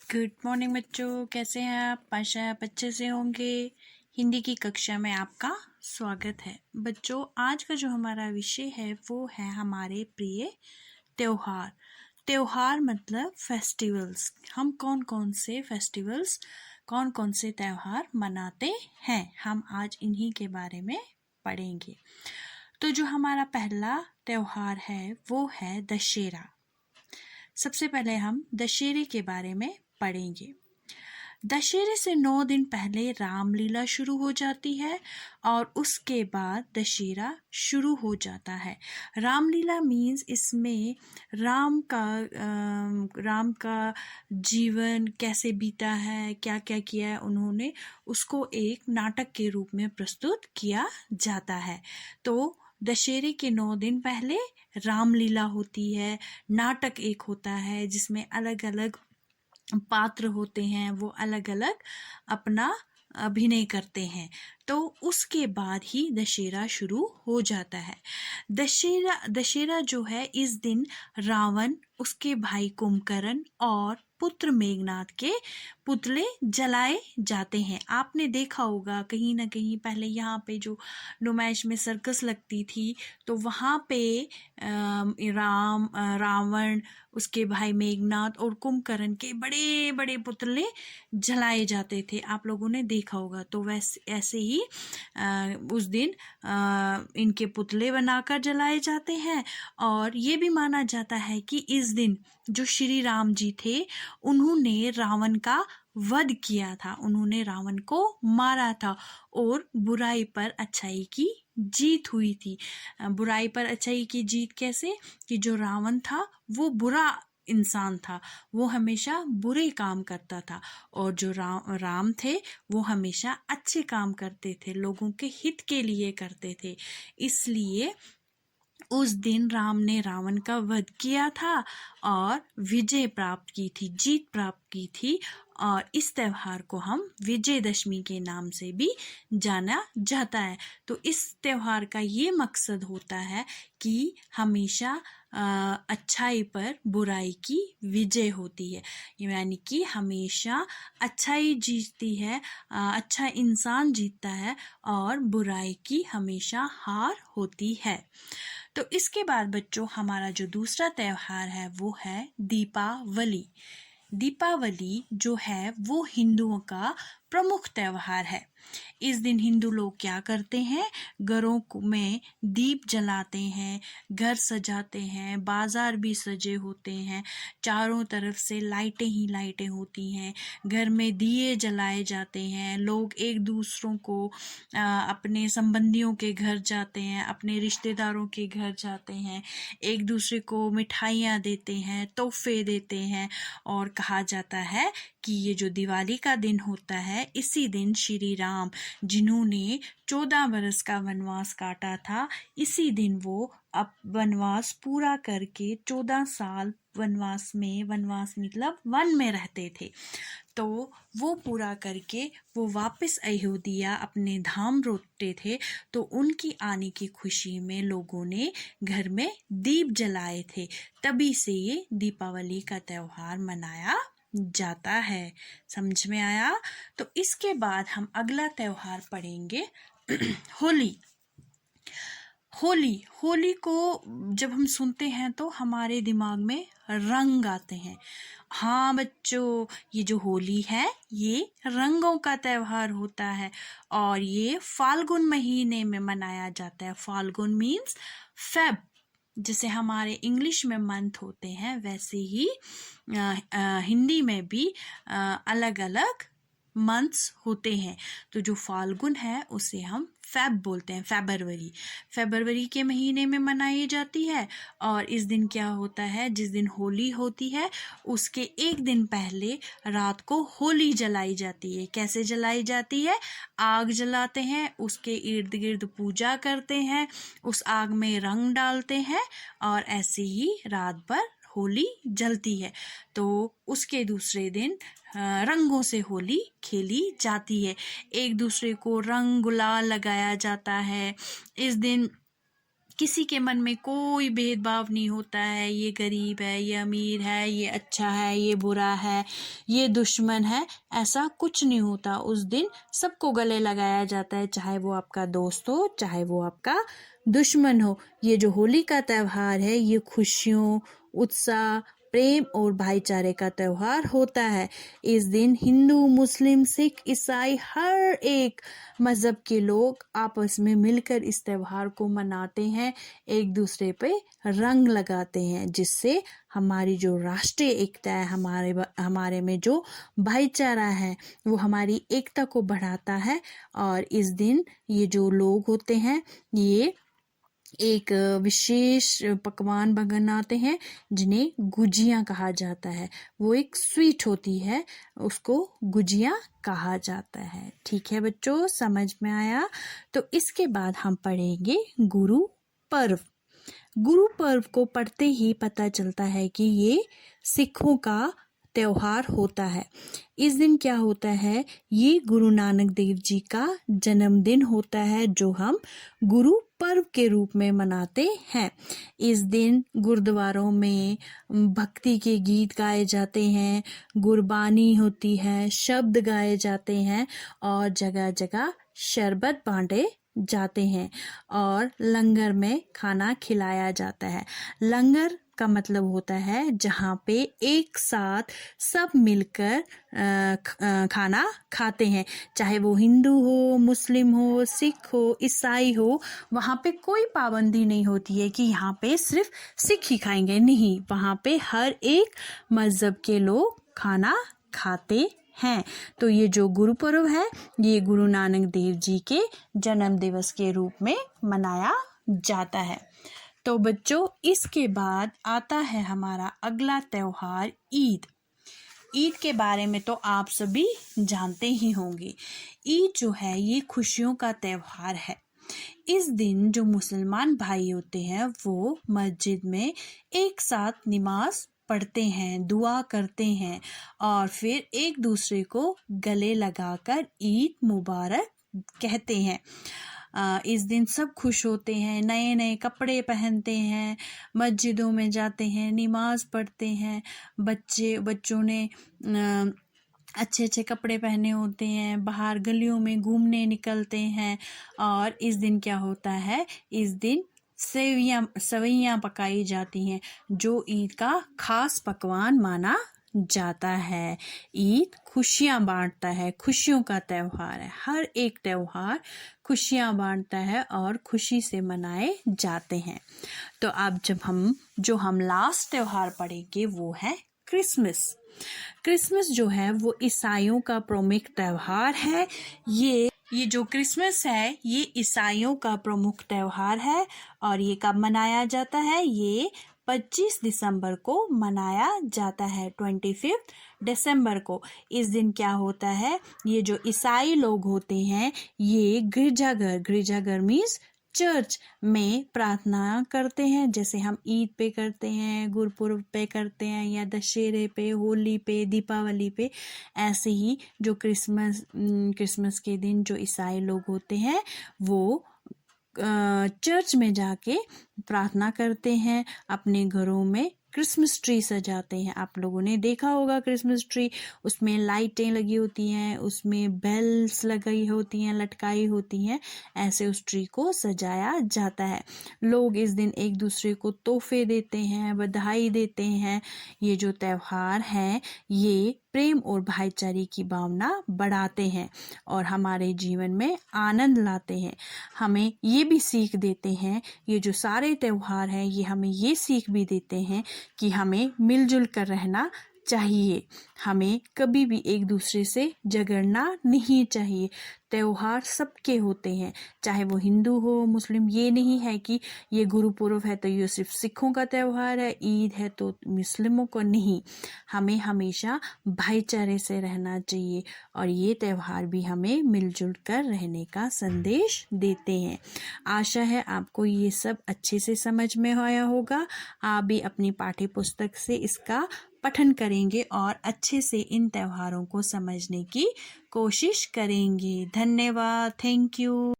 Good morning बच्चों, कैसे हैं आप? आशा है आप अच्छे से होंगे। हिंदी की कक्षा में आपका स्वागत है। बच्चों, आज का जो हमारा विषय है वो है हमारे प्रिय त्योहार। त्योहार मतलब फेस्टिवल्स। हम कौन कौन से फेस्टिवल्स, कौन कौन से त्योहार मनाते हैं, हम आज इन्हीं के बारे में पढ़ेंगे। तो जो हमारा पहला त्योहार है वो है दशहरा। सबसे पहले हम दशहरे के बारे में पढ़ेंगे। दशहरे से 9 दिन पहले रामलीला शुरू हो जाती है और उसके बाद दशहरा शुरू हो जाता है। रामलीला मीन्स इसमें राम का जीवन कैसे बीता है, क्या क्या किया है उन्होंने, उसको एक नाटक के रूप में प्रस्तुत किया जाता है। तो दशहरे के 9 दिन पहले रामलीला होती है। नाटक एक होता है जिसमें अलग अलग पात्र होते हैं, वो अलग अलग अपना अभिनय करते हैं। तो उसके बाद ही दशहरा शुरू हो जाता है। दशहरा जो है, इस दिन रावण, उसके भाई कुंभकर्ण और पुत्र मेघनाथ के पुतले जलाए जाते हैं। आपने देखा होगा कहीं ना कहीं पहले यहाँ पे जो नुमाइश में सर्कस लगती थी, तो वहाँ पे रावण, उसके भाई मेघनाथ और कुंभकर्ण के बड़े बड़े पुतले जलाए जाते थे। आप लोगों ने देखा होगा। तो वैसे ऐसे ही उस दिन इनके पुतले बनाकर जलाए जाते हैं। और ये भी माना जाता है कि इस दिन जो श्री राम जी थे, उन्होंने रावण का वध किया था, उन्होंने रावण को मारा था और बुराई पर अच्छाई की जीत हुई थी। बुराई पर अच्छाई की जीत कैसे? कि जो रावण था वो बुरा इंसान था, वो हमेशा बुरे काम करता था, और जो राम थे वो हमेशा अच्छे काम करते थे, लोगों के हित के लिए करते थे। इसलिए उस दिन राम ने रावण का वध किया था और विजय प्राप्त की थी, जीत प्राप्त की थी। और इस त्योहार को हम विजयदशमी के नाम से भी जाना जाता है। तो इस त्योहार का ये मकसद होता है कि हमेशा अच्छाई पर बुराई की विजय होती है, यानी कि हमेशा अच्छाई जीतती है, अच्छा इंसान जीतता है और बुराई की हमेशा हार होती है। तो इसके बाद बच्चों, हमारा जो दूसरा त्योहार है वो है दीपावली। दीपावली जो है वो हिंदुओं का प्रमुख त्योहार है। इस दिन हिंदू लोग क्या करते हैं? घरों में दीप जलाते हैं, घर सजाते हैं, बाजार भी सजे होते हैं, चारों तरफ से लाइटें ही लाइटें होती हैं, घर में दिए जलाए जाते हैं, लोग एक दूसरों को अपने संबंधियों के घर जाते हैं, अपने रिश्तेदारों के घर जाते हैं, एक दूसरे को मिठाइयाँ देते हैं, तोहफे देते हैं। और कहा जाता है कि ये जो दिवाली का दिन होता है, इसी दिन श्री राम, जिन्होंने 14 बरस का वनवास काटा था, इसी दिन वो अब वनवास पूरा करके 14 साल वनवास मतलब वन में रहते थे, तो वो पूरा करके वो वापस अयोध्या अपने धाम लौटे थे। तो उनकी आने की खुशी में लोगों ने घर में दीप जलाए थे, तभी से ये दीपावली का त्योहार मनाया जाता है। समझ में आया? तो इसके बाद हम अगला त्योहार पढ़ेंगे होली। होली को जब हम सुनते हैं तो हमारे दिमाग में रंग आते हैं। हाँ बच्चों, ये जो होली है ये रंगों का त्योहार होता है और ये फाल्गुन महीने में मनाया जाता है। Phalgun means Feb. जैसे हमारे इंग्लिश में मंथ होते हैं, वैसे ही हिंदी में भी अलग अलग मंथ्स होते हैं। तो जो फाल्गुन है उसे हम फेब बोलते हैं, फरवरी के महीने में मनाई जाती है। और इस दिन क्या होता है? जिस दिन होली होती है उसके एक दिन पहले रात को होली जलाई जाती है। कैसे जलाई जाती है? आग जलाते हैं, उसके इर्द गिर्द पूजा करते हैं, उस आग में रंग डालते हैं और ऐसे ही रात भर होली जलती है। तो उसके दूसरे दिन रंगों से होली खेली जाती है, एक दूसरे को रंग गुलाल लगाया जाता है। इस दिन किसी के मन में कोई भेदभाव नहीं होता है, ये गरीब है, ये अमीर है, ये अच्छा है, ये बुरा है, ये दुश्मन है, ऐसा कुछ नहीं होता। उस दिन सबको गले लगाया जाता है, चाहे वो आपका दोस्त हो, चाहे वो आपका दुश्मन हो। ये जो होली का त्यौहार है, ये खुशियों, उत्साह, प्रेम और भाईचारे का त्यौहार होता है। इस दिन हिंदू, मुस्लिम, सिख, ईसाई हर एक मजहब के लोग आपस में मिलकर इस त्यौहार को मनाते हैं, एक दूसरे पे रंग लगाते हैं, जिससे हमारी जो राष्ट्रीय एकता है, हमारे में जो भाईचारा है, वो हमारी एकता को बढ़ाता है। और इस दिन ये जो लोग होते हैं, ये एक विशेष पकवान बनाते हैं जिन्हें गुजिया कहा जाता है। वो एक स्वीट होती है, उसको गुजिया कहा जाता है। ठीक है बच्चों, समझ में आया? तो इसके बाद हम पढ़ेंगे गुरु पर्व। गुरु पर्व को पढ़ते ही पता चलता है कि ये सिखों का त्योहार होता है। इस दिन क्या होता है, ये गुरु नानक देव जी का जन्मदिन होता है, जो हम गुरु पर्व के रूप में मनाते हैं। इस दिन गुरुद्वारों में भक्ति के गीत गाए जाते हैं, गुरबानी होती है, शब्द गाए जाते हैं और जगह जगह शरबत बांटे जाते हैं और लंगर में खाना खिलाया जाता है। लंगर का मतलब होता है जहाँ पे एक साथ सब मिलकर खाना खाते हैं, चाहे वो हिंदू हो, मुस्लिम हो, सिख हो, ईसाई हो। वहाँ पे कोई पाबंदी नहीं होती है कि यहाँ पे सिर्फ सिख ही खाएंगे, नहीं, वहाँ पे हर एक मजहब के लोग खाना खाते हैं। तो ये जो गुरु पर्व है, ये गुरु नानक देव जी के जन्म दिवस के रूप में मनाया जाता है। तो बच्चों, इसके बाद आता है हमारा अगला त्योहार ईद। ईद के बारे में तो आप सभी जानते ही होंगे। ईद जो है, ये खुशियों का त्योहार है। इस दिन जो मुसलमान भाई होते हैं, वो मस्जिद में एक साथ नमाज पढ़ते हैं, दुआ करते हैं और फिर एक दूसरे को गले लगाकर ईद मुबारक कहते हैं। इस दिन सब खुश होते हैं, नए नए कपड़े पहनते हैं, मस्जिदों में जाते हैं, नमाज पढ़ते हैं। बच्चों ने अच्छे अच्छे कपड़े पहने होते हैं, बाहर गलियों में घूमने निकलते हैं। और इस दिन क्या होता है, इस दिन सेवइयाँ पकाई जाती हैं, जो ईद का खास पकवान माना जाता है। ईद खुशियाँ बांटता है, खुशियों का त्योहार है। हर एक त्योहार खुशियाँ बांटता है और खुशी से मनाए जाते हैं। तो अब जो हम लास्ट त्योहार पढ़ेंगे वो है क्रिसमस। क्रिसमस जो है वो ईसाइयों का प्रमुख त्योहार है। ये जो क्रिसमस है, ये ईसाइयों का प्रमुख त्योहार है और ये कब मनाया जाता है, ये 25 दिसंबर को मनाया जाता है, 25 दिसंबर को। इस दिन क्या होता है, ये जो ईसाई लोग होते हैं, ये गिरजाघर मीन्स चर्च में प्रार्थना करते हैं, जैसे हम ईद पे करते हैं, गुरपुरब पे करते हैं, या दशहरे पे, होली पे, दीपावली पे। ऐसे ही जो क्रिसमस के दिन जो ईसाई लोग होते हैं, वो चर्च में जाके प्रार्थना करते हैं, अपने घरों में क्रिसमस ट्री सजाते हैं। आप लोगों ने देखा होगा क्रिसमस ट्री, उसमें लाइटें लगी होती हैं, उसमें बेल्स लगाई होती हैं, लटकाई होती हैं, ऐसे उस ट्री को सजाया जाता है। लोग इस दिन एक दूसरे को तोहफे देते हैं, बधाई देते हैं। ये जो त्योहार है, ये प्रेम और भाईचारे की भावना बढ़ाते हैं और हमारे जीवन में आनंद लाते हैं। हमें ये भी सीख देते हैं, ये जो सारे त्योहार हैं, ये हमें ये सीख भी देते हैं कि हमें मिलजुल कर रहना चाहिए, हमें कभी भी एक दूसरे से झगड़ना नहीं चाहिए। त्योहार सबके होते हैं, चाहे वो हिंदू हो, मुस्लिम। ये नहीं है कि ये गुरुपुरब है तो ये सिर्फ सिखों का त्योहार है, ईद है तो मुस्लिमों को नहीं। हमें हमेशा भाईचारे से रहना चाहिए और ये त्योहार भी हमें मिलजुल कर रहने का संदेश देते हैं। आशा है आपको ये सब अच्छे से समझ में आया होगा। आप भी अपनी पाठ्य पुस्तक से इसका पठन करेंगे और अच्छे से इन त्योहारों को समझने की कोशिश करेंगे। धन्यवाद, थैंक यू।